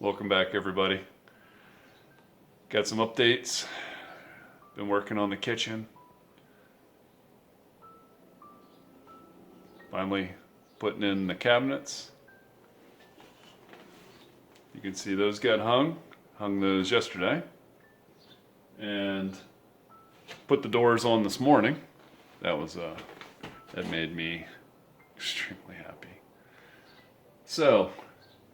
Welcome back, everybody. Got some updates. Been working on the kitchen. Finally putting in the cabinets. You can see those got hung. Hung those yesterday. And put the doors on this morning. That made me extremely happy. So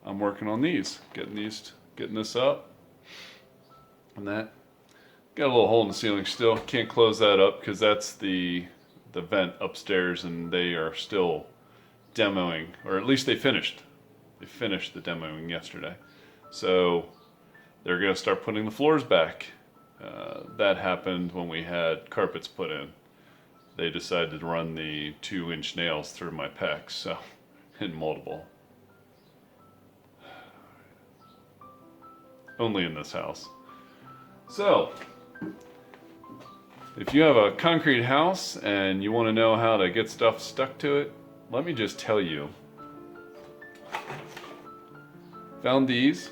I'm working on these, getting this up, and that got a little hole in the ceiling still. Can't close that up because that's the vent upstairs, and they are still demoing, or at least they finished. They finished the demoing yesterday, so they're gonna start putting the floors back. That happened when we had carpets put in. They decided to run the 2-inch nails through my pecs, so in multiple. Only in this house. So, if you have a concrete house and you want to know how to get stuff stuck to it, let me just tell you. Found these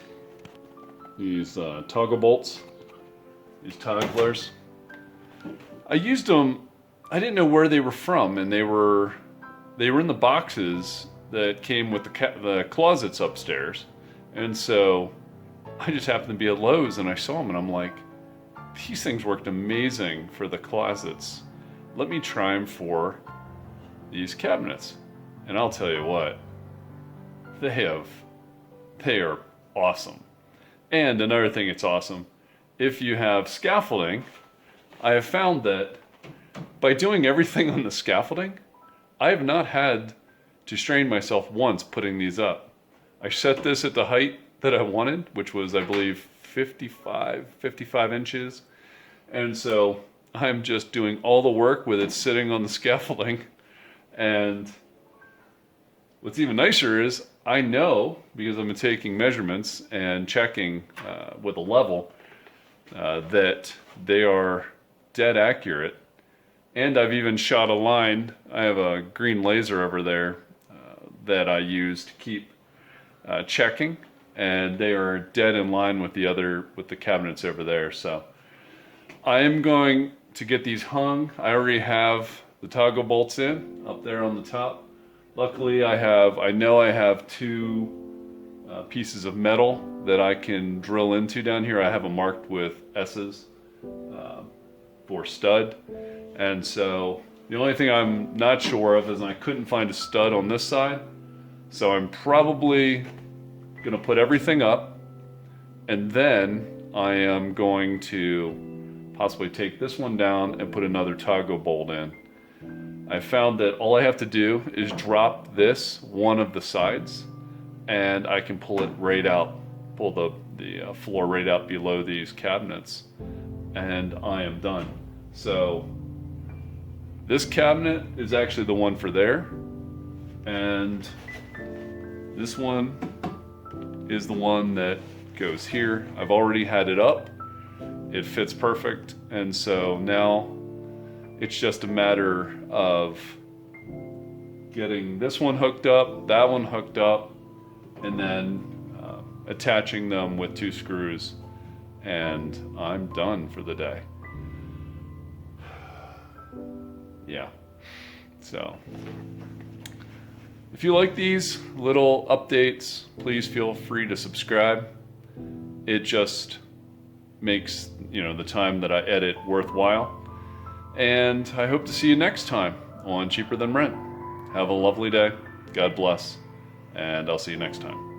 toggle bolts, these togglers. I used them. I didn't know where they were from, and they were in the boxes that came with the closets upstairs, and so I just happened to be at Lowe's and I saw them and I'm like, these things worked amazing for the closets. Let me try them for these cabinets. And I'll tell you what, they are awesome. And another thing it's awesome, if you have scaffolding, I have found that by doing everything on the scaffolding, I have not had to strain myself once putting these up. I set this at the height that I wanted, which was, I believe, 55 inches. And so I'm just doing all the work with it sitting on the scaffolding. And what's even nicer is I know, because I've been taking measurements and checking with a level, that they are dead accurate. And I've even shot a line. I have a green laser over there that I use to keep checking. And they are dead in line with the cabinets over there. So I am going to get these hung. I already have the toggle bolts in up there on the top. Luckily I know I have 2 pieces of metal that I can drill into down here. I have them marked with S's for stud. And so the only thing I'm not sure of is I couldn't find a stud on this side. So I'm probably gonna put everything up, and then I am going to possibly take this one down and put another toggle bolt in. I found that all I have to do is drop this one of the sides, and I can pull it right out, pull the floor right out below these cabinets, and I am done. So this cabinet is actually the one for there, and this one is the one that goes here. I've already had it up. It fits perfect. And so now it's just a matter of getting this one hooked up, that one hooked up, and then attaching them with 2 screws. And I'm done for the day. Yeah. So if you like these little updates, please feel free to subscribe. It just makes, the time that I edit worthwhile. And I hope to see you next time on Cheaper Than Rent. Have a lovely day. God bless. And I'll see you next time.